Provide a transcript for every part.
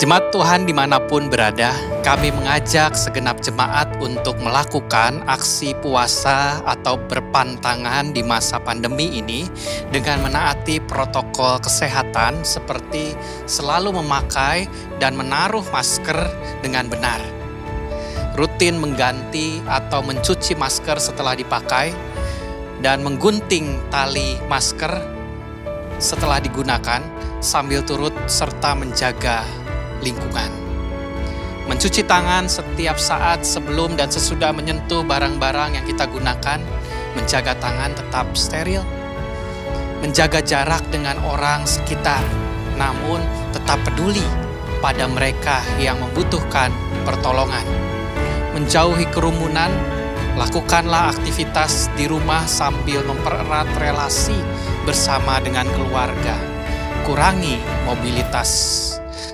Jemaat Tuhan dimanapun berada, kami mengajak segenap jemaat untuk melakukan aksi puasa atau berpantangan di masa pandemi ini dengan menaati protokol kesehatan seperti selalu memakai dan menaruh masker dengan benar. Rutin mengganti atau mencuci masker setelah dipakai dan menggunting tali masker setelah digunakan sambil turut serta menjaga lingkungan. Mencuci tangan setiap saat sebelum dan sesudah menyentuh barang-barang yang kita gunakan, menjaga tangan tetap steril, menjaga jarak dengan orang sekitar, namun tetap peduli pada mereka yang membutuhkan pertolongan. Menjauhi kerumunan, lakukanlah aktivitas di rumah sambil mempererat relasi bersama dengan keluarga. Kurangi mobilitas,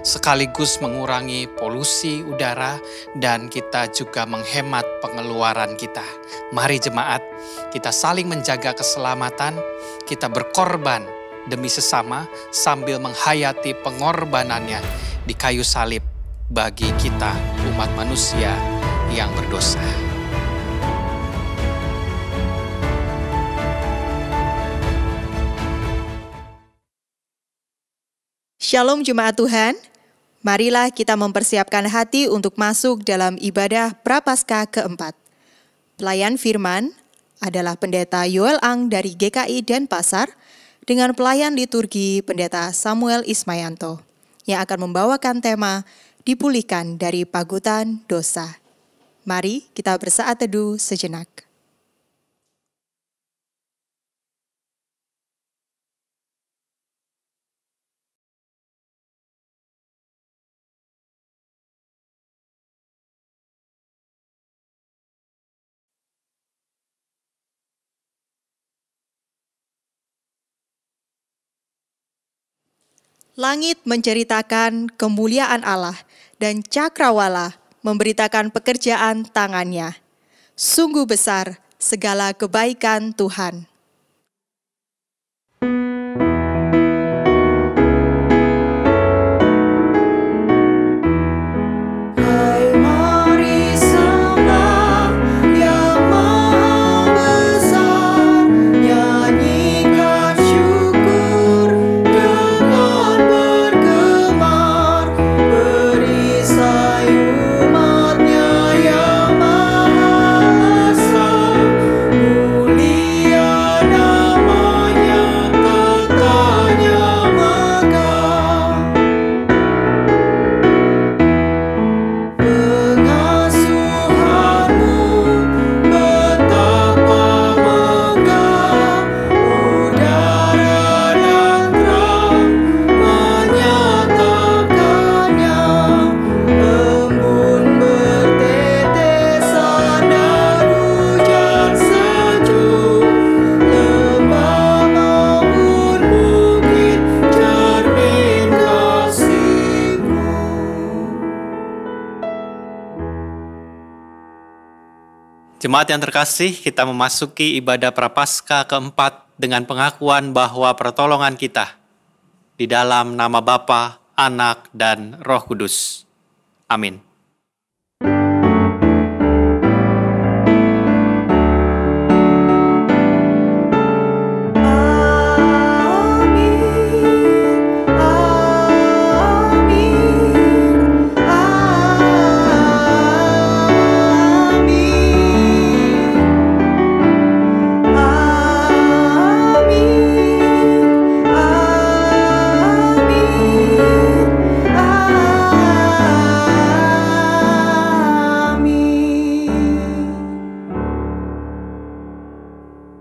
sekaligus mengurangi polusi udara, dan kita juga menghemat pengeluaran kita. Mari jemaat, kita saling menjaga keselamatan, kita berkorban demi sesama sambil menghayati pengorbanannya di kayu salib bagi kita umat manusia yang berdosa. Shalom Jemaat Tuhan, marilah kita mempersiapkan hati untuk masuk dalam ibadah Prapaskah keempat. Pelayan firman adalah Pendeta Yoel Ang dari GKI Denpasar dengan pelayan liturgi Pendeta Samuel Ismayanto yang akan membawakan tema Dipulihkan dari Pagutan Dosa. Mari kita bersaat teduh sejenak. Langit menceritakan kemuliaan Allah dan cakrawala memberitakan pekerjaan tangannya. Sungguh besar segala kebaikan Tuhan. Jemaat yang terkasih, kita memasuki ibadah Prapaskah keempat dengan pengakuan bahwa pertolongan kita di dalam nama Bapa, Anak, dan Roh Kudus. Amin.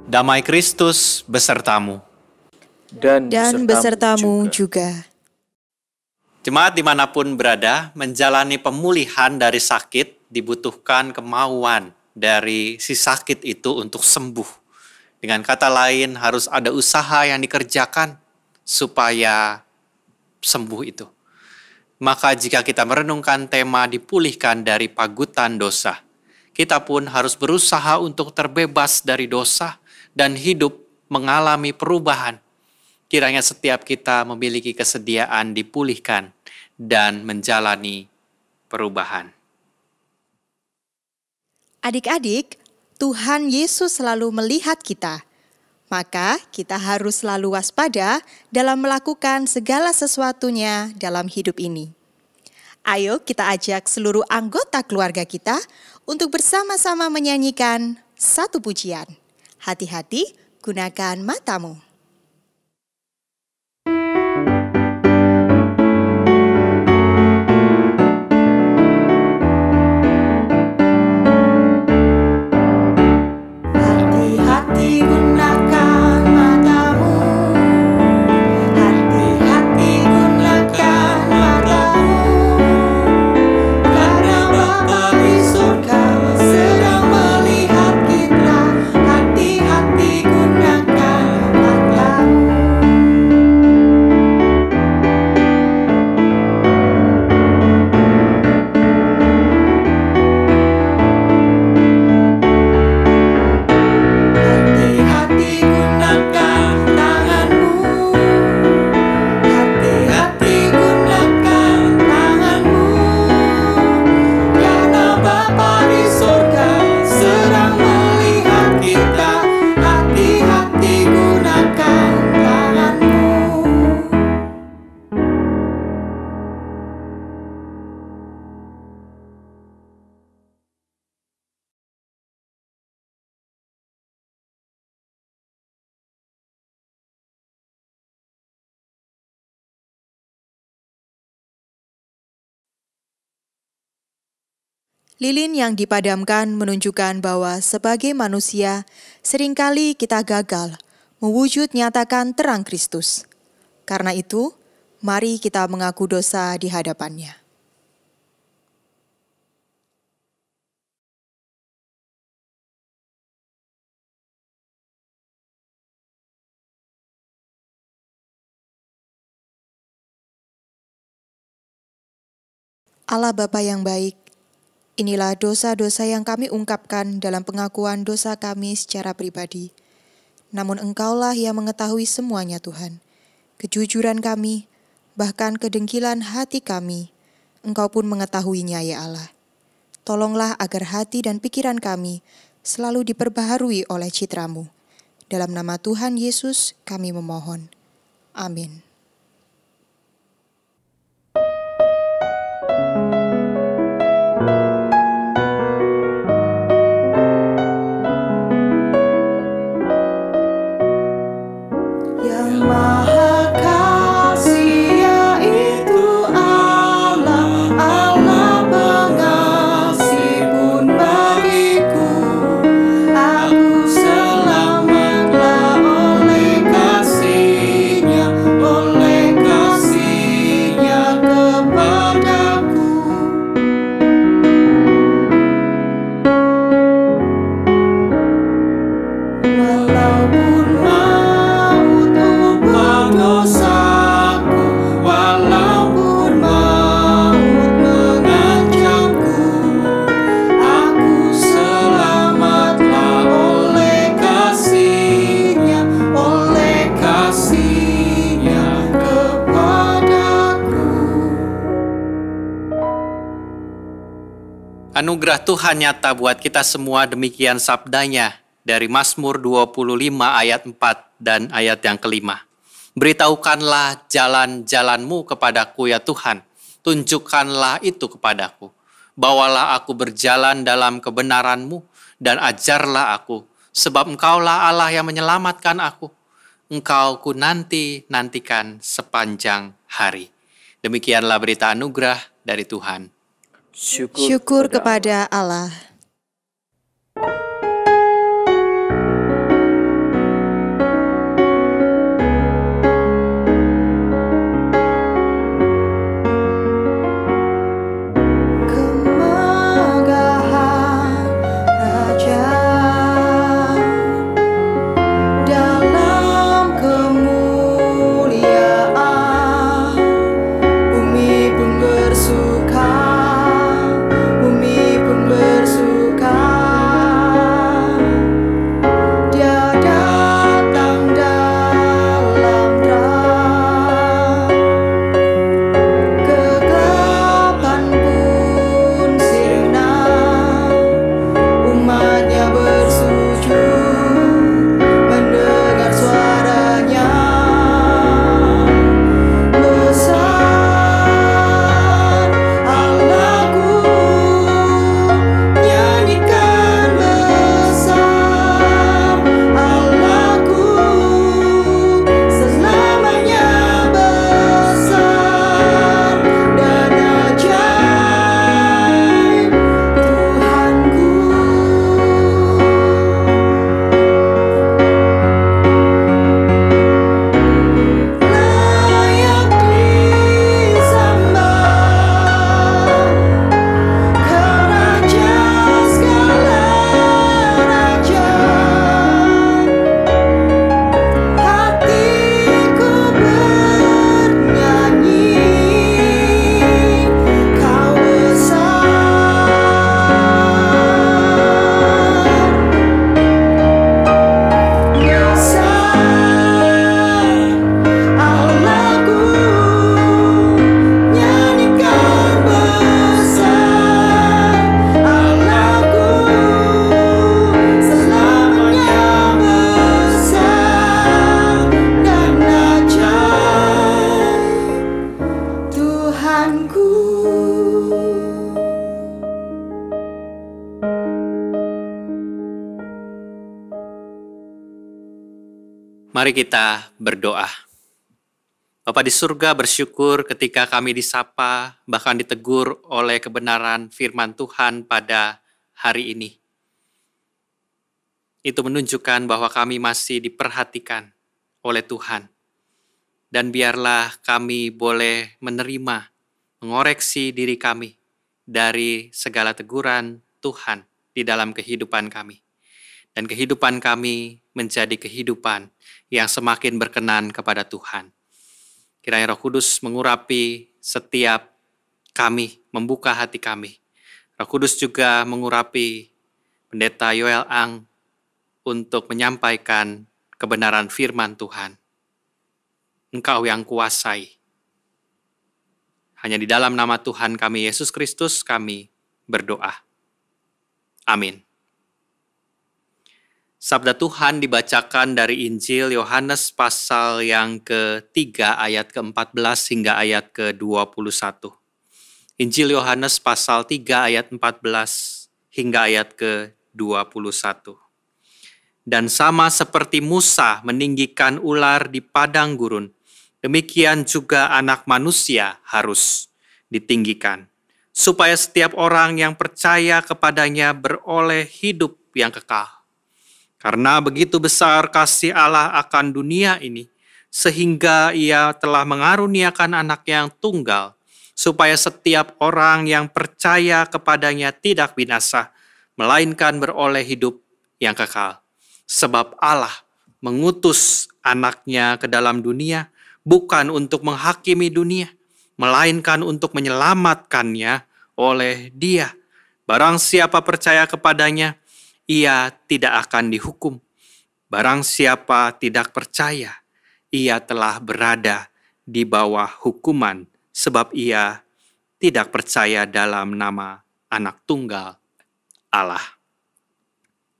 Damai Kristus besertamu. Dan besertamu juga. Jemaat dimanapun berada, menjalani pemulihan dari sakit dibutuhkan kemauan dari si sakit itu untuk sembuh. Dengan kata lain, harus ada usaha yang dikerjakan supaya sembuh itu. Maka jika kita merenungkan tema dipulihkan dari pagutan dosa, kita pun harus berusaha untuk terbebas dari dosa dan hidup mengalami perubahan. Kiranya setiap kita memiliki kesediaan dipulihkan dan menjalani perubahan. Adik-adik, Tuhan Yesus selalu melihat kita. Maka kita harus selalu waspada dalam melakukan segala sesuatunya dalam hidup ini. Ayo kita ajak seluruh anggota keluarga kita untuk bersama-sama menyanyikan satu pujian. Hati-hati, gunakan matamu. Lilin yang dipadamkan menunjukkan bahwa sebagai manusia, seringkali kita gagal mewujud nyatakan terang Kristus. Karena itu, mari kita mengaku dosa di hadapannya. Allah Bapa yang baik, inilah dosa-dosa yang kami ungkapkan dalam pengakuan dosa kami secara pribadi. Namun Engkaulah yang mengetahui semuanya Tuhan. Kejujuran kami, bahkan kedengkilan hati kami, Engkau pun mengetahuinya ya Allah. Tolonglah agar hati dan pikiran kami selalu diperbaharui oleh citra-Mu. Dalam nama Tuhan Yesus kami memohon. Amin. Anugerah Tuhan nyata buat kita semua, demikian sabdanya dari Mazmur 25 ayat 4 dan ayat yang kelima. Beritahukanlah jalan-jalan-Mu kepadaku ya Tuhan, tunjukkanlah itu kepadaku. Bawalah aku berjalan dalam kebenaran-Mu dan ajarlah aku, sebab Engkaulah Allah yang menyelamatkan aku. Engkau ku nantikan sepanjang hari. Demikianlah berita anugerah dari Tuhan. Syukur kepada Allah. Bumi pun bersuka Mari kita berdoa. Bapa di surga, bersyukur ketika kami disapa, bahkan ditegur oleh kebenaran firman Tuhan pada hari ini. Itu menunjukkan bahwa kami masih diperhatikan oleh Tuhan. Dan biarlah kami boleh menerima, mengoreksi diri kami dari segala teguran Tuhan di dalam kehidupan kami. Dan kehidupan kami menjadi kehidupan yang semakin berkenan kepada Tuhan. Kiranya Roh Kudus mengurapi setiap kami, membuka hati kami. Roh Kudus juga mengurapi Pendeta Yoel Ang untuk menyampaikan kebenaran firman Tuhan. Engkau yang kuasai. Hanya di dalam nama Tuhan kami, Yesus Kristus, kami berdoa. Amin. Sabda Tuhan dibacakan dari Injil Yohanes pasal yang ke-3 ayat ke-14 hingga ayat ke-21. Injil Yohanes pasal 3 ayat 14 hingga ayat ke-21. Dan sama seperti Musa meninggikan ular di padang gurun, demikian juga Anak Manusia harus ditinggikan, supaya setiap orang yang percaya kepadanya beroleh hidup yang kekal. Karena begitu besar kasih Allah akan dunia ini, sehingga Ia telah mengaruniakan Anak yang tunggal, supaya setiap orang yang percaya kepadanya tidak binasa, melainkan beroleh hidup yang kekal. Sebab Allah mengutus Anak-Nya ke dalam dunia, bukan untuk menghakimi dunia, melainkan untuk menyelamatkannya oleh Dia. Barang siapa percaya kepadanya, ia tidak akan dihukum. Barang siapa tidak percaya, ia telah berada di bawah hukuman, sebab ia tidak percaya dalam nama Anak Tunggal Allah.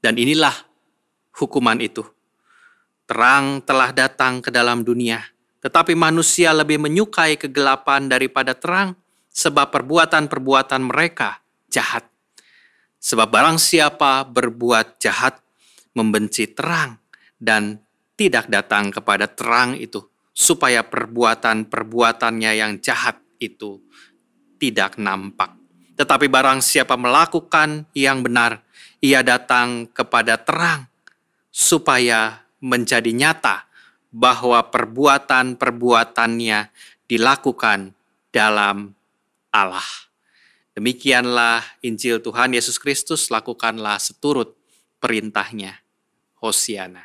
Dan inilah hukuman itu. Terang telah datang ke dalam dunia, tetapi manusia lebih menyukai kegelapan daripada terang, sebab perbuatan-perbuatan mereka jahat. Sebab barang siapa berbuat jahat, membenci terang, dan tidak datang kepada terang itu, supaya perbuatan-perbuatannya yang jahat itu tidak nampak. Tetapi barang siapa melakukan yang benar, ia datang kepada terang, supaya menjadi nyata bahwa perbuatan-perbuatannya dilakukan dalam Allah. Demikianlah Injil Tuhan Yesus Kristus, lakukanlah seturut perintahnya. Hosiana.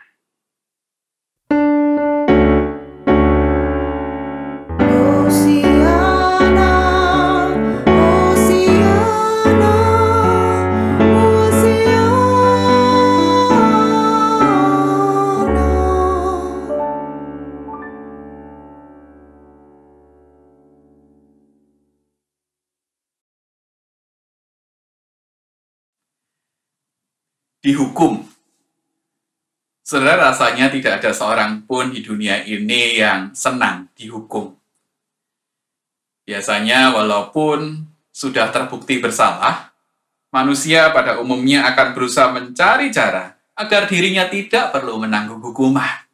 Dihukum. Saudara, rasanya tidak ada seorang pun di dunia ini yang senang dihukum. Biasanya walaupun sudah terbukti bersalah, manusia pada umumnya akan berusaha mencari cara agar dirinya tidak perlu menanggung hukuman.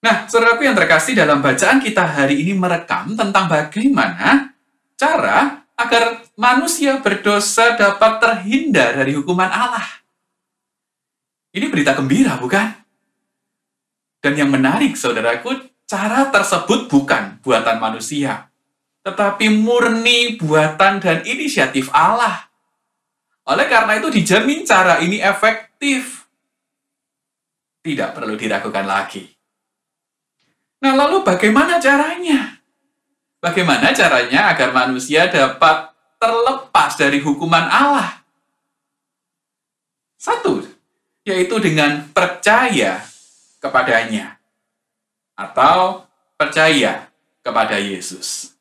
Nah, saudaraku yang terkasih, dalam bacaan kita hari ini merekam tentang bagaimana cara agar manusia berdosa dapat terhindar dari hukuman Allah. Ini berita gembira, bukan? Dan yang menarik, saudaraku, cara tersebut bukan buatan manusia, tetapi murni buatan dan inisiatif Allah. Oleh karena itu dijamin cara ini efektif. Tidak perlu diragukan lagi. Nah, lalu bagaimana caranya? Bagaimana caranya agar manusia dapat terlepas dari hukuman Allah? Satu, yaitu dengan percaya kepadanya. Atau percaya kepada Yesus.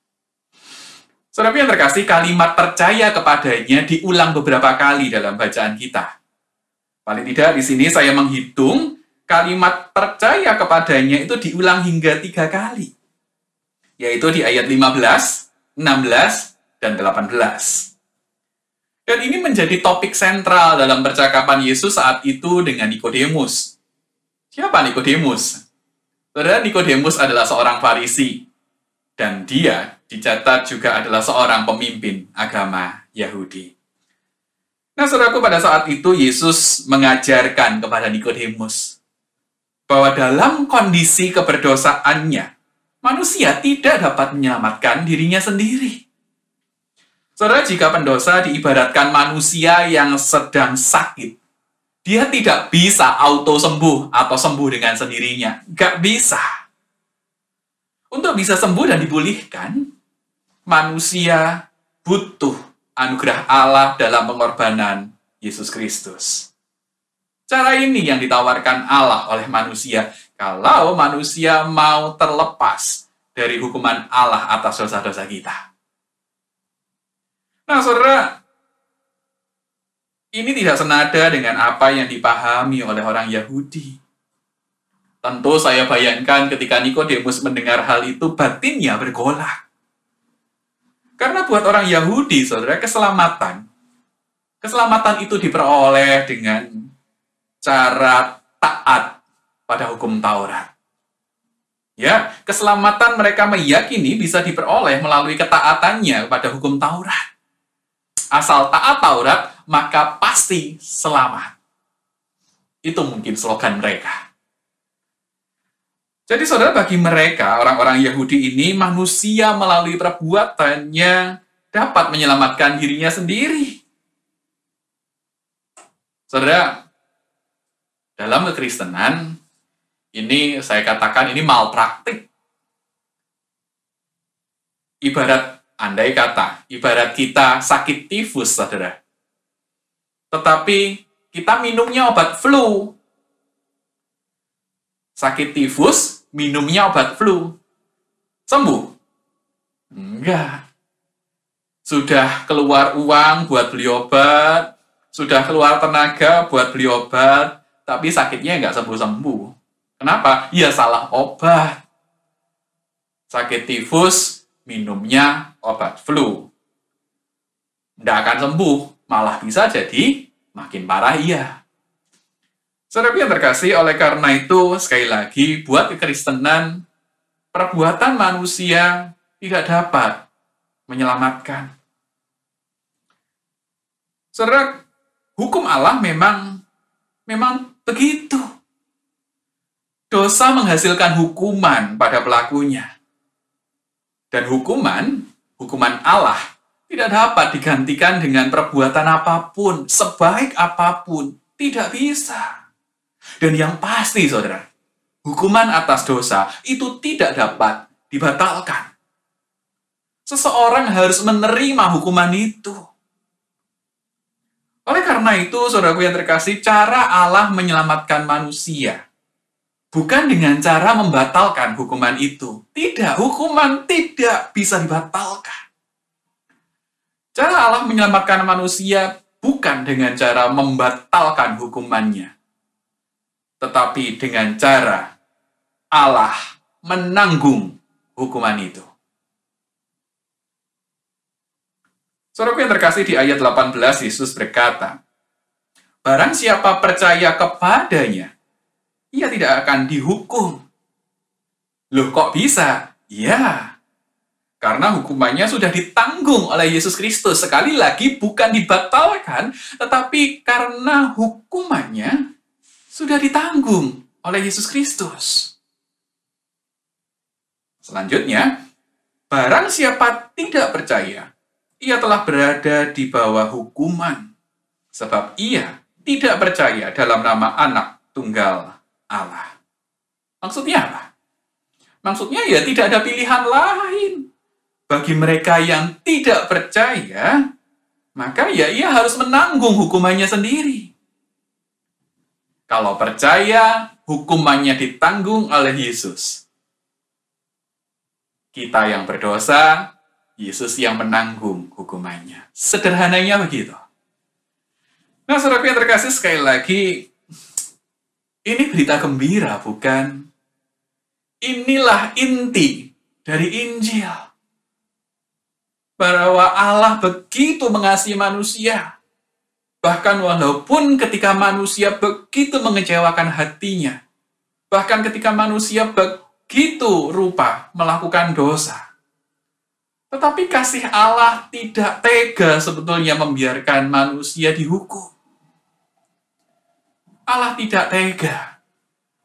Saudara yang terkasih, kalimat percaya kepadanya diulang beberapa kali dalam bacaan kita. Paling tidak di sini saya menghitung kalimat percaya kepadanya itu diulang hingga 3 kali. Yaitu di ayat 15, 16, dan 18. Dan ini menjadi topik sentral dalam percakapan Yesus saat itu dengan Nikodemus. Siapa Nikodemus? Saudara, Nikodemus adalah seorang Farisi, dan dia dicatat juga adalah seorang pemimpin agama Yahudi. Nah, saudaraku, pada saat itu Yesus mengajarkan kepada Nikodemus bahwa dalam kondisi keberdosaannya, manusia tidak dapat menyelamatkan dirinya sendiri. Saudara, jika pendosa diibaratkan manusia yang sedang sakit, dia tidak bisa auto sembuh atau sembuh dengan sendirinya. Nggak bisa. Untuk bisa sembuh dan dipulihkan, manusia butuh anugerah Allah dalam pengorbanan Yesus Kristus. Cara ini yang ditawarkan Allah oleh manusia kalau manusia mau terlepas dari hukuman Allah atas dosa-dosa kita. Nah, saudara, ini tidak senada dengan apa yang dipahami oleh orang Yahudi. Tentu saya bayangkan ketika Nikodemus mendengar hal itu, batinnya bergolak. Karena buat orang Yahudi, saudara, keselamatan itu diperoleh dengan cara taat pada hukum Taurat. Ya, keselamatan mereka meyakini bisa diperoleh melalui ketaatannya pada hukum Taurat. Asal taat Taurat, maka pasti selamat. Itu mungkin slogan mereka. Jadi saudara, bagi mereka, orang-orang Yahudi ini, manusia melalui perbuatannya dapat menyelamatkan dirinya sendiri. Saudara, dalam kekristenan, ini saya katakan ini malpraktik. Ibarat kita sakit tifus, saudara. Tetapi kita minumnya obat flu. Sakit tifus, minumnya obat flu. Sembuh? Enggak. Sudah keluar uang buat beli obat, sudah keluar tenaga buat beli obat, tapi sakitnya enggak sembuh-sembuh. Kenapa? Ya salah obat. Sakit tifus, minumnya obat flu. Tidak akan sembuh, malah bisa jadi makin parah iya. Saudara yang terkasih, oleh karena itu, sekali lagi, buat kekristenan, perbuatan manusia tidak dapat menyelamatkan. Saudara, hukum Allah memang begitu. Dosa menghasilkan hukuman pada pelakunya. Dan hukuman Allah tidak dapat digantikan dengan perbuatan apapun, sebaik apapun, tidak bisa. Dan yang pasti, saudara, hukuman atas dosa itu tidak dapat dibatalkan. Seseorang harus menerima hukuman itu. Oleh karena itu, saudaraku yang terkasih, cara Allah menyelamatkan manusia bukan dengan cara membatalkan hukuman itu. Tidak, hukuman tidak bisa dibatalkan. Cara Allah menyelamatkan manusia bukan dengan cara membatalkan hukumannya, tetapi dengan cara Allah menanggung hukuman itu. Saudaraku yang terkasih, di ayat 18 Yesus berkata, "Barang siapa percaya kepadanya, ia tidak akan dihukum." Loh, kok bisa? Ya, karena hukumannya sudah ditanggung oleh Yesus Kristus. Sekali lagi, bukan dibatalkan, tetapi karena hukumannya sudah ditanggung oleh Yesus Kristus. Selanjutnya, barang siapa tidak percaya, ia telah berada di bawah hukuman, sebab ia tidak percaya dalam nama Anak Tunggal Allah. Maksudnya apa? Maksudnya ya tidak ada pilihan lain. Bagi mereka yang tidak percaya, maka ya ia harus menanggung hukumannya sendiri. Kalau percaya, hukumannya ditanggung oleh Yesus. Kita yang berdosa, Yesus yang menanggung hukumannya. Sederhananya begitu. Nah, saudara yang terkasih, sekali lagi, ini berita gembira, bukan? Inilah inti dari Injil. Bahwa Allah begitu mengasihi manusia. Bahkan walaupun ketika manusia begitu mengecewakan hatinya, Bahkan ketika manusia begitu rupa melakukan dosa. Tetapi kasih Allah tidak tega sebetulnya membiarkan manusia dihukum. Allah tidak tega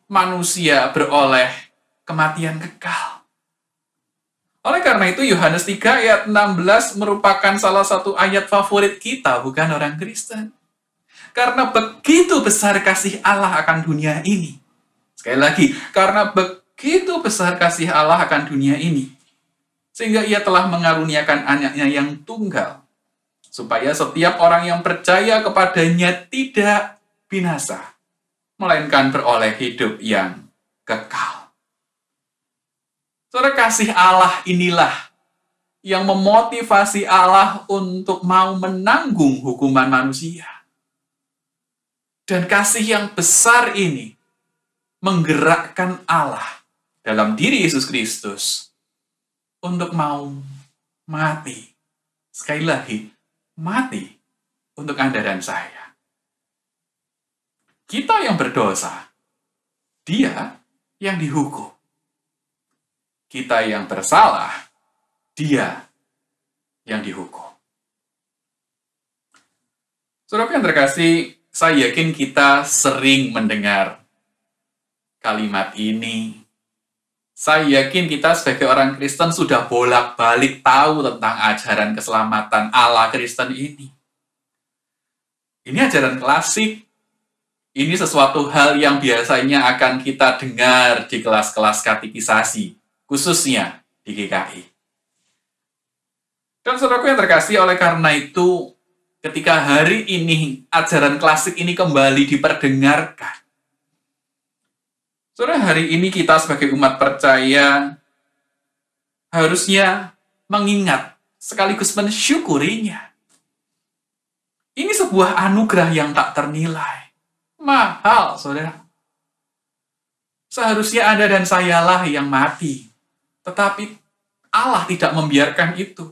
manusia beroleh kematian kekal. Oleh karena itu Yohanes 3 ayat 16 merupakan salah satu ayat favorit kita, bukan orang Kristen. Karena begitu besar kasih Allah akan dunia ini. Sekali lagi, karena begitu besar kasih Allah akan dunia ini, sehingga ia telah mengaruniakan anaknya yang tunggal, supaya setiap orang yang percaya kepadanya tidak binasa, melainkan beroleh hidup yang kekal. Saudara, kasih Allah inilah yang memotivasi Allah untuk mau menanggung hukuman manusia. Dan kasih yang besar ini menggerakkan Allah dalam diri Yesus Kristus untuk mau mati. Sekali lagi, mati untuk Anda dan saya. Kita yang berdosa, Dia yang dihukum. Kita yang bersalah, Dia yang dihukum. Saudara yang terkasih, saya yakin kita sering mendengar kalimat ini. Saya yakin kita sebagai orang Kristen sudah bolak-balik tahu tentang ajaran keselamatan Allah Kristen ini. Ini ajaran klasik. Ini sesuatu hal yang biasanya akan kita dengar di kelas-kelas katekisasi, khususnya di GKI. Dan saudaraku yang terkasih, oleh karena itu, ketika hari ini ajaran klasik ini kembali diperdengarkan, saudara, hari ini kita sebagai umat percaya harusnya mengingat sekaligus mensyukurinya. Ini sebuah anugerah yang tak ternilai. Mahal, saudara. Seharusnya Anda dan sayalah yang mati. Tetapi Allah tidak membiarkan itu.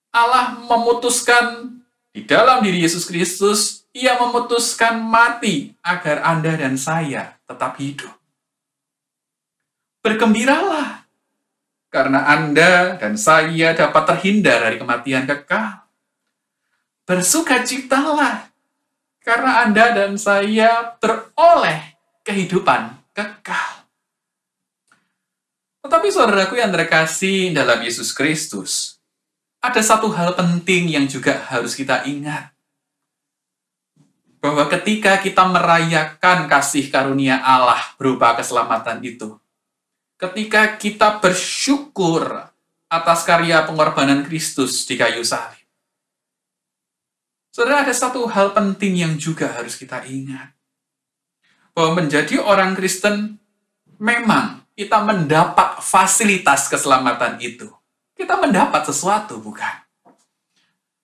Allah memutuskan di dalam diri Yesus Kristus, Ia memutuskan mati agar Anda dan saya tetap hidup. Bergembiralah, karena Anda dan saya dapat terhindar dari kematian kekal. Bersukacitalah, karena Anda dan saya beroleh kehidupan kekal. Tetapi saudaraku yang terkasih dalam Yesus Kristus, ada satu hal penting yang juga harus kita ingat. Bahwa ketika kita merayakan kasih karunia Allah berupa keselamatan itu, ketika kita bersyukur atas karya pengorbanan Kristus di kayu salib, saudara, ada satu hal penting yang juga harus kita ingat. Bahwa menjadi orang Kristen, memang kita mendapat fasilitas keselamatan itu. Kita mendapat sesuatu, bukan?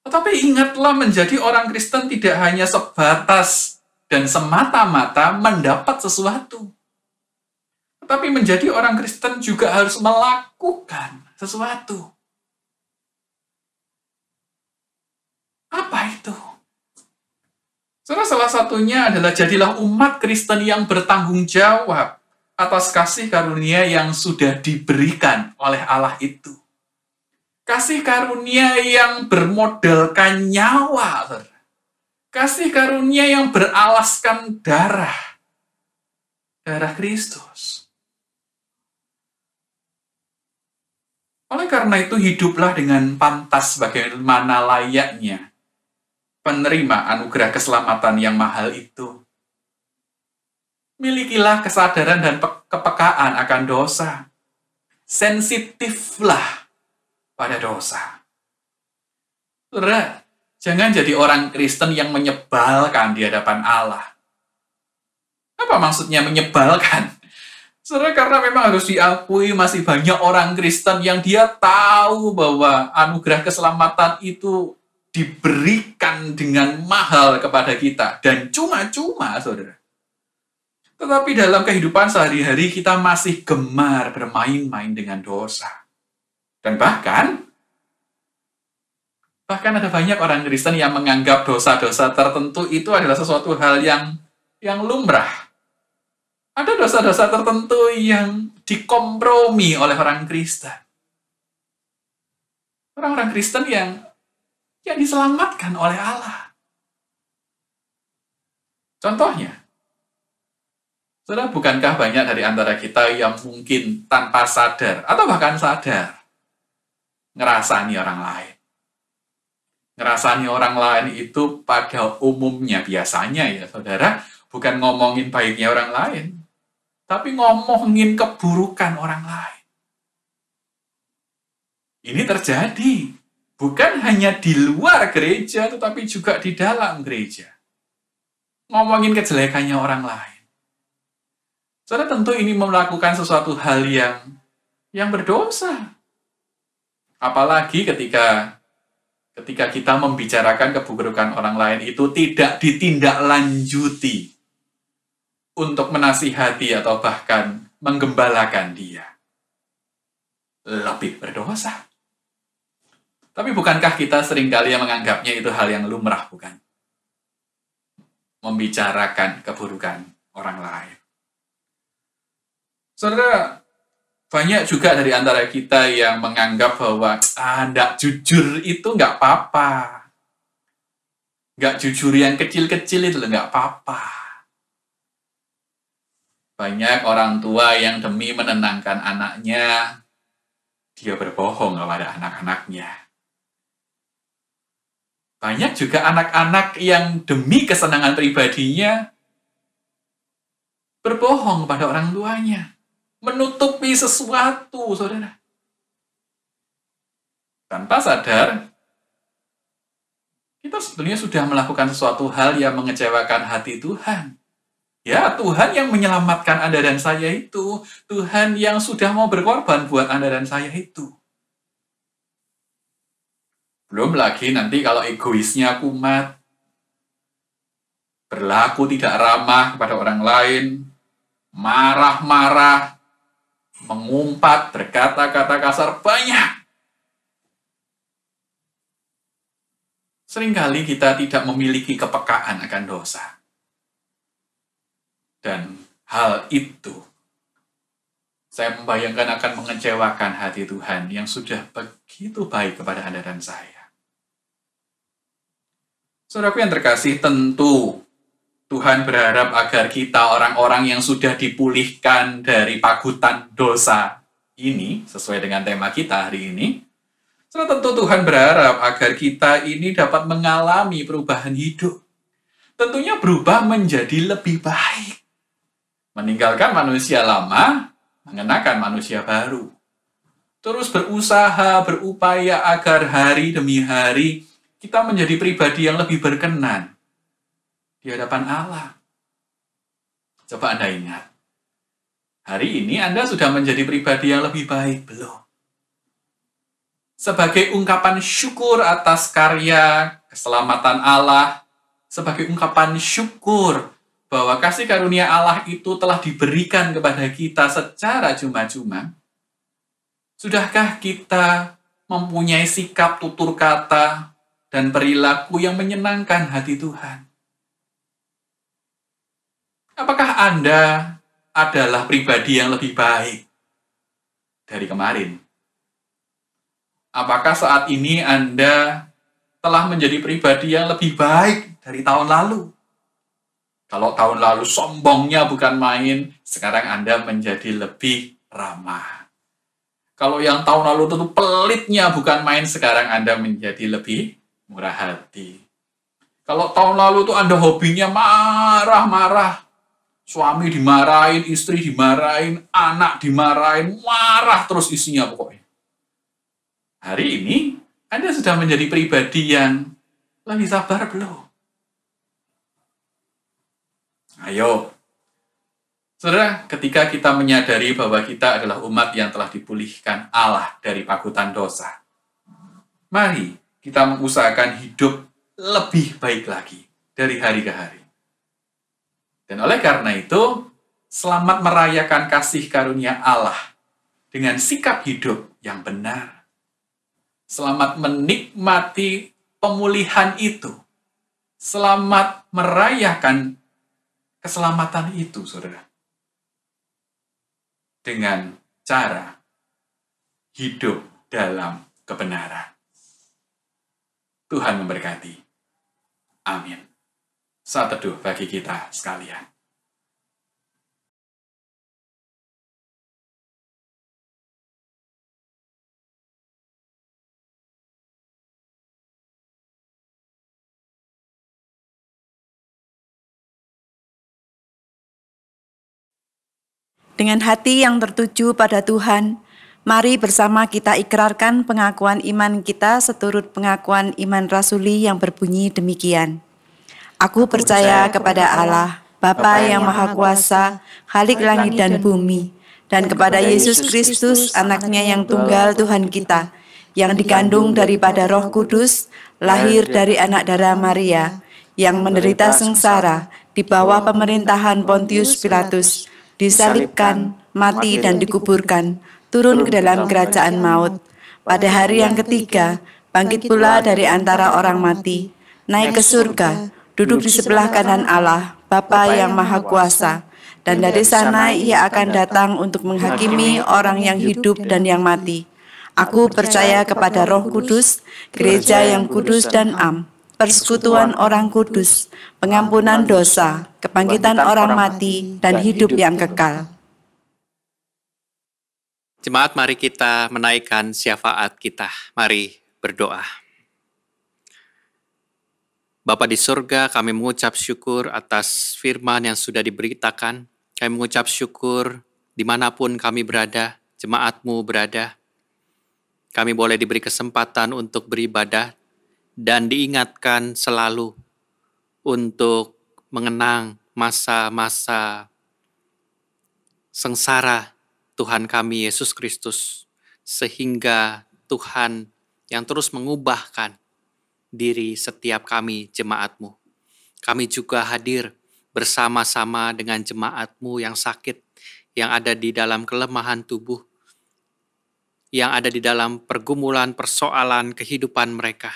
Tetapi ingatlah, menjadi orang Kristen tidak hanya sebatas dan semata-mata mendapat sesuatu. Tetapi menjadi orang Kristen juga harus melakukan sesuatu. Apa itu? Salah satunya adalah jadilah umat Kristen yang bertanggung jawab atas kasih karunia yang sudah diberikan oleh Allah itu. Kasih karunia yang bermodalkan nyawa, saudara. Kasih karunia yang beralaskan darah Kristus. Oleh karena itu, hiduplah dengan pantas bagaimana layaknya penerima anugerah keselamatan yang mahal itu. Milikilah kesadaran dan kepekaan akan dosa. Sensitiflah pada dosa. Saudara, jangan jadi orang Kristen yang menyebalkan di hadapan Allah. Apa maksudnya menyebalkan? Saudara, karena memang harus diakui masih banyak orang Kristen yang dia tahu bahwa anugerah keselamatan itu diberikan dengan mahal kepada kita. Dan cuma-cuma, saudara. Tetapi dalam kehidupan sehari-hari kita masih gemar bermain-main dengan dosa. Dan bahkan ada banyak orang Kristen yang menganggap dosa-dosa tertentu itu adalah sesuatu hal yang lumrah. Ada dosa-dosa tertentu yang dikompromi oleh orang Kristen. Orang-orang Kristen yang diselamatkan oleh Allah. Contohnya, saudara, bukankah banyak dari antara kita yang mungkin tanpa sadar, atau bahkan sadar, ngerasani orang lain. Ngerasani orang lain itu pada umumnya, biasanya ya saudara, bukan ngomongin baiknya orang lain, tapi ngomongin keburukan orang lain. Ini terjadi bukan hanya di luar gereja, tetapi juga di dalam gereja. Ngomongin kejelekannya orang lain. Saudara, tentu ini melakukan sesuatu hal yang berdosa. Apalagi ketika kita membicarakan keburukan orang lain itu tidak ditindaklanjuti untuk menasihati atau bahkan menggembalakan dia. Lebih berdosa. Tapi bukankah kita seringkali yang menganggapnya itu hal yang lumrah, bukan? Membicarakan keburukan orang lain. Saudara, banyak juga dari antara kita yang menganggap bahwa nggak jujur itu nggak apa-apa. Nggak jujur yang kecil-kecil itu nggak apa-apa. Banyak orang tua yang demi menenangkan anaknya, dia berbohong kepada anak-anaknya. Banyak juga anak-anak yang demi kesenangan pribadinya berbohong kepada orang tuanya. Menutupi sesuatu, saudara. Tanpa sadar, kita sebetulnya sudah melakukan sesuatu hal yang mengecewakan hati Tuhan. Ya, Tuhan yang menyelamatkan Anda dan saya itu. Tuhan yang sudah mau berkorban buat Anda dan saya itu. Belum lagi nanti kalau egoisnya kumat, berlaku tidak ramah kepada orang lain, marah-marah, mengumpat, berkata-kata kasar, banyak. Seringkali kita tidak memiliki kepekaan akan dosa. Dan hal itu, saya membayangkan akan mengecewakan hati Tuhan yang sudah begitu baik kepada Anda dan saya. Saudaraku yang terkasih, tentu Tuhan berharap agar kita orang-orang yang sudah dipulihkan dari pagutan dosa ini, sesuai dengan tema kita hari ini, tentu Tuhan berharap agar kita ini dapat mengalami perubahan hidup. Tentunya berubah menjadi lebih baik. Meninggalkan manusia lama, mengenakan manusia baru. Terus berusaha, berupaya agar hari demi hari kita menjadi pribadi yang lebih berkenan di hadapan Allah. Coba Anda ingat, hari ini Anda sudah menjadi pribadi yang lebih baik, belum? Sebagai ungkapan syukur atas karya keselamatan Allah, sebagai ungkapan syukur bahwa kasih karunia Allah itu telah diberikan kepada kita secara cuma-cuma, sudahkah kita mempunyai sikap tutur kata dan perilaku yang menyenangkan hati Tuhan? Apakah Anda adalah pribadi yang lebih baik dari kemarin? Apakah saat ini Anda telah menjadi pribadi yang lebih baik dari tahun lalu? Kalau tahun lalu sombongnya bukan main, sekarang Anda menjadi lebih ramah. Kalau yang tahun lalu tentu pelitnya bukan main, sekarang Anda menjadi lebih murah hati. Kalau tahun lalu tuh Anda hobinya marah-marah, suami dimarahin, istri dimarahin, anak dimarahin, marah terus isinya pokoknya. Hari ini, Anda sudah menjadi pribadi yang lebih sabar belum? Ayo, saudara, ketika kita menyadari bahwa kita adalah umat yang telah dipulihkan Allah dari pagutan dosa, mari kita mengusahakan hidup lebih baik lagi dari hari ke hari. Dan oleh karena itu, selamat merayakan kasih karunia Allah dengan sikap hidup yang benar. Selamat menikmati pemulihan itu. Selamat merayakan keselamatan itu, saudara. dengan cara hidup dalam kebenaran. Tuhan memberkati. Amin. Saat teduh bagi kita sekalian. Dengan hati yang tertuju pada Tuhan, mari bersama kita ikrarkan pengakuan iman kita seturut pengakuan iman rasuli yang berbunyi demikian. Aku percaya kepada Allah, Bapa yang Maha Kuasa, Khalik langit dan bumi, dan kepada Yesus Kristus, anaknya yang tunggal Tuhan kita, yang dikandung daripada Roh Kudus, lahir dari anak darah Maria, yang menderita sengsara di bawah pemerintahan Pontius Pilatus, disalibkan, mati dan dikuburkan, turun ke dalam kerajaan maut. Pada hari yang ketiga, bangkit pula dari antara orang mati, naik ke surga, duduk di sebelah kanan Allah, Bapa yang Maha Kuasa, dan dari sana Ia akan datang untuk menghakimi orang yang hidup dan yang mati. Aku percaya kepada Roh Kudus, gereja yang kudus dan am, persekutuan orang kudus, pengampunan dosa, kebangkitan orang mati, dan hidup yang kekal. Jemaat, mari kita menaikkan syafaat kita. Mari berdoa. Bapa di surga, kami mengucap syukur atas firman yang sudah diberitakan. Kami mengucap syukur dimanapun kami berada, jemaat-Mu berada. Kami boleh diberi kesempatan untuk beribadah dan diingatkan selalu untuk mengenang masa-masa sengsara Tuhan kami Yesus Kristus, sehingga Tuhan yang terus mengubahkan diri setiap kami jemaat-Mu. Kami juga hadir bersama-sama dengan jemaat-Mu yang sakit, yang ada di dalam kelemahan tubuh, yang ada di dalam pergumulan persoalan kehidupan mereka.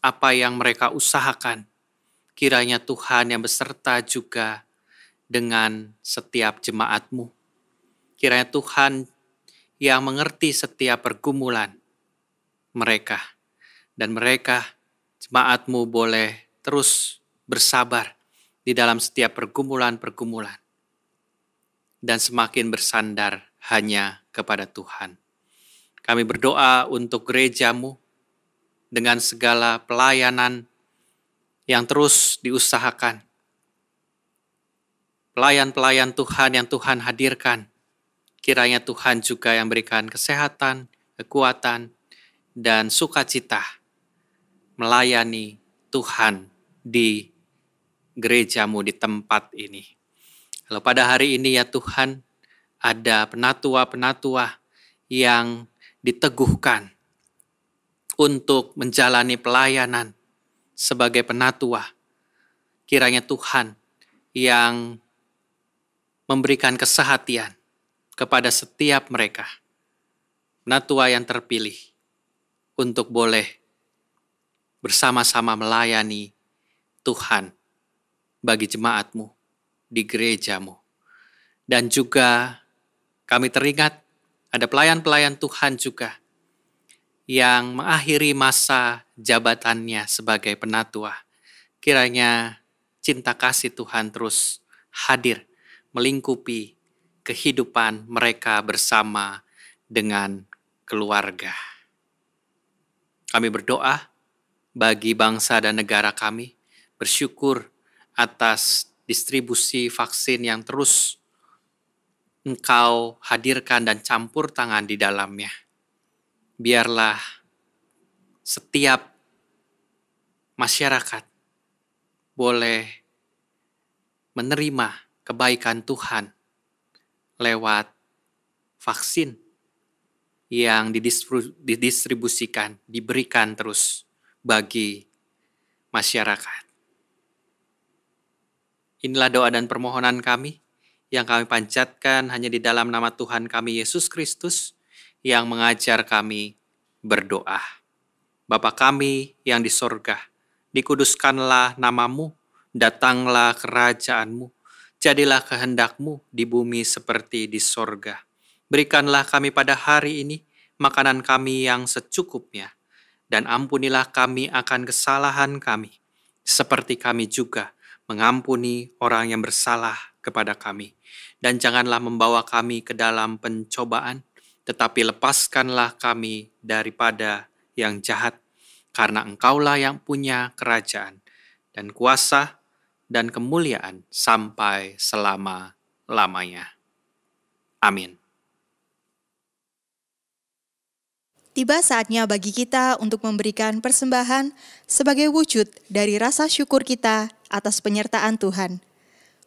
Apa yang mereka usahakan, kiranya Tuhan yang beserta juga dengan setiap jemaat-Mu. Kiranya Tuhan yang mengerti setiap pergumulan mereka, dan mereka, jemaat-Mu, boleh terus bersabar di dalam setiap pergumulan-pergumulan, dan semakin bersandar hanya kepada Tuhan. Kami berdoa untuk gereja-Mu dengan segala pelayanan yang terus diusahakan. Pelayan-pelayan Tuhan yang Tuhan hadirkan, kiranya Tuhan juga yang berikan kesehatan, kekuatan, dan sukacita melayani Tuhan di gereja-Mu di tempat ini. Lalu pada hari ini ya Tuhan, ada penatua-penatua yang diteguhkan untuk menjalani pelayanan sebagai penatua. Kiranya Tuhan yang memberikan kesehatian kepada setiap mereka, penatua yang terpilih, untuk boleh bersama-sama melayani Tuhan bagi jemaat-Mu di gereja-Mu. Dan juga kami teringat ada pelayan-pelayan Tuhan juga yang mengakhiri masa jabatannya sebagai penatua. Kiranya cinta kasih Tuhan terus hadir melingkupi kehidupan mereka bersama dengan keluarga. Kami berdoa bagi bangsa dan negara kami, bersyukur atas distribusi vaksin yang terus Engkau hadirkan dan campur tangan di dalamnya. Biarlah setiap masyarakat boleh menerima kebaikan Tuhan lewat vaksin yang didistribusikan, diberikan terus bagi masyarakat. Inilah doa dan permohonan kami yang kami panjatkan hanya di dalam nama Tuhan kami Yesus Kristus yang mengajar kami berdoa. Bapa kami yang di sorga, dikuduskanlah nama-Mu, datanglah kerajaan-Mu, jadilah kehendak-Mu di bumi seperti di sorga. Berikanlah kami pada hari ini makanan kami yang secukupnya, dan ampunilah kami akan kesalahan kami, seperti kami juga mengampuni orang yang bersalah kepada kami. Dan janganlah membawa kami ke dalam pencobaan, tetapi lepaskanlah kami daripada yang jahat, karena Engkaulah yang punya kerajaan, dan kuasa, dan kemuliaan sampai selama-lamanya. Amin. Tiba saatnya bagi kita untuk memberikan persembahan sebagai wujud dari rasa syukur kita atas penyertaan Tuhan.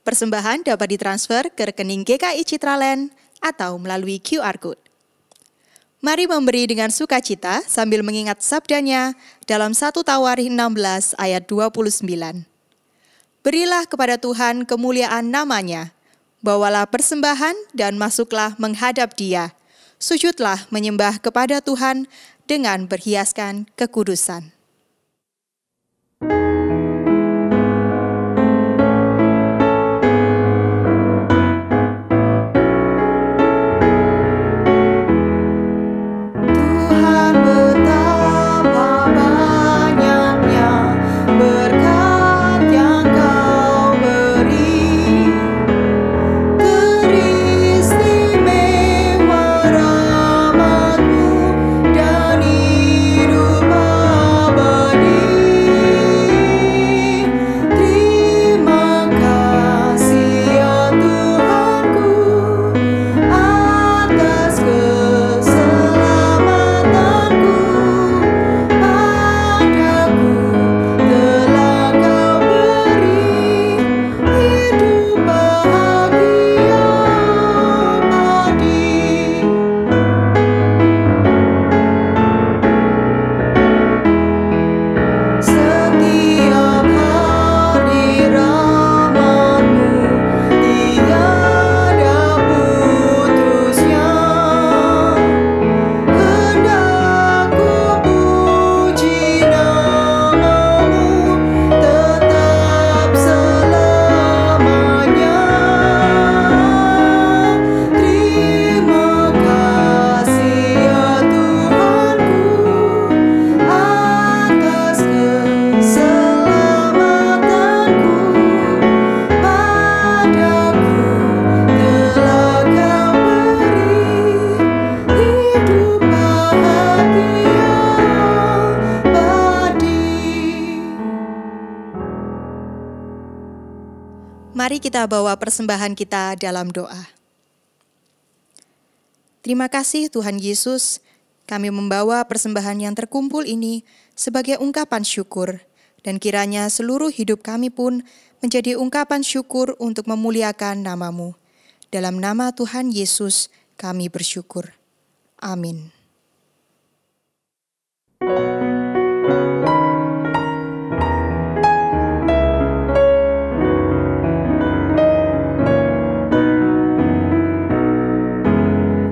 Persembahan dapat ditransfer ke rekening GKI Citraland atau melalui QR Code. Mari memberi dengan sukacita sambil mengingat sabdanya dalam 1 Tawarikh 16 ayat 29. Berilah kepada Tuhan kemuliaan namanya, bawalah persembahan dan masuklah menghadap Dia. Sujudlah menyembah kepada Tuhan dengan berhiaskan kekudusan. Tuhan betapa banyaknya berkat yang Kau beri, teristimewa rahmat-Mu dan hidup abadi. Terima kasih ya Tuhanku atas keselamatanku. Padaku telah Kau beri hidup bahagia abadi. Setiap hari rahmat-Mu tiada putusnya. Hendak ku puji nama-Mu tetap selamanya. Terima kasih ya Tuhanku atas keselamatanku. Padaku telah Kau beri hidup bahagia abadi. Mari kita bawa persembahan kita dalam doa. Terima kasih Tuhan Yesus, kami membawa persembahan yang terkumpul ini sebagai ungkapan syukur, dan kiranya seluruh hidup kami pun menjadi ungkapan syukur untuk memuliakan nama-Mu. Dalam nama Tuhan Yesus kami bersyukur. Amin.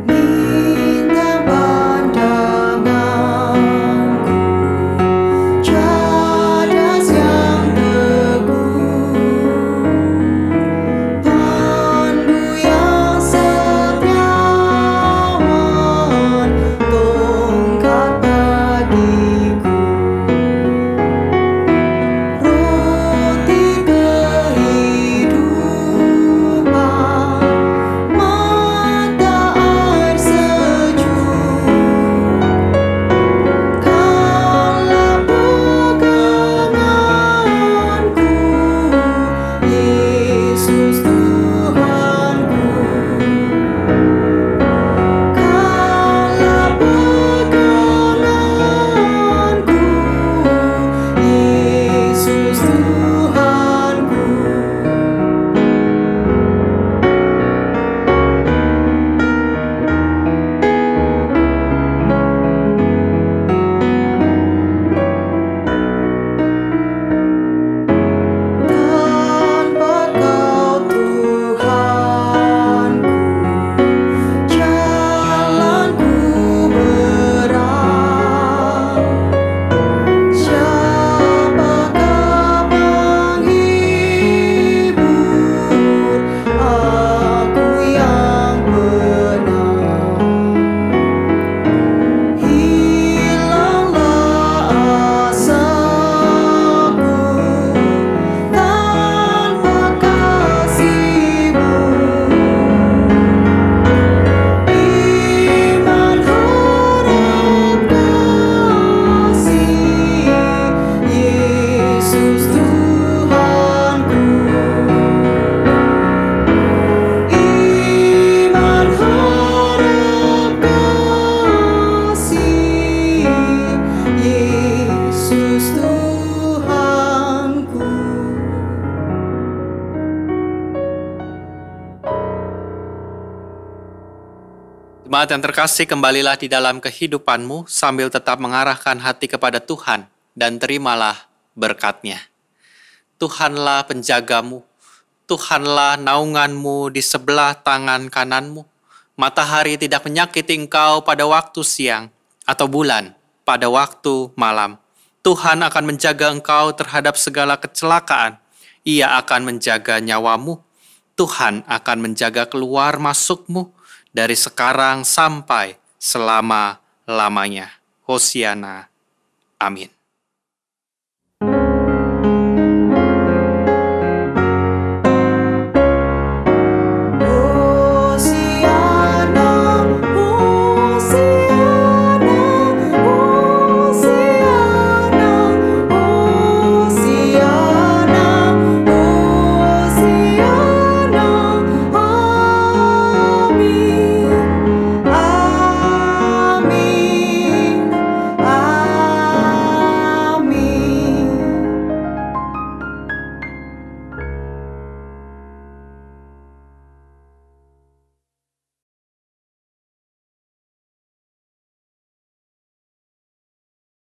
Bintang pandanganku, cadas yang teguh, pandu yang setiawan Jemaat yang terkasih, kembalilah di dalam kehidupanmu sambil tetap mengarahkan hati kepada Tuhan dan terimalah berkat-Nya. Tuhanlah penjagamu, Tuhanlah naunganmu di sebelah tangan kananmu. Matahari tidak menyakiti engkau pada waktu siang atau bulan pada waktu malam. Tuhan akan menjaga engkau terhadap segala kecelakaan. Ia akan menjaga nyawamu. Tuhan akan menjaga keluar masukmu dari sekarang sampai selama-lamanya. Hosiana. Amin.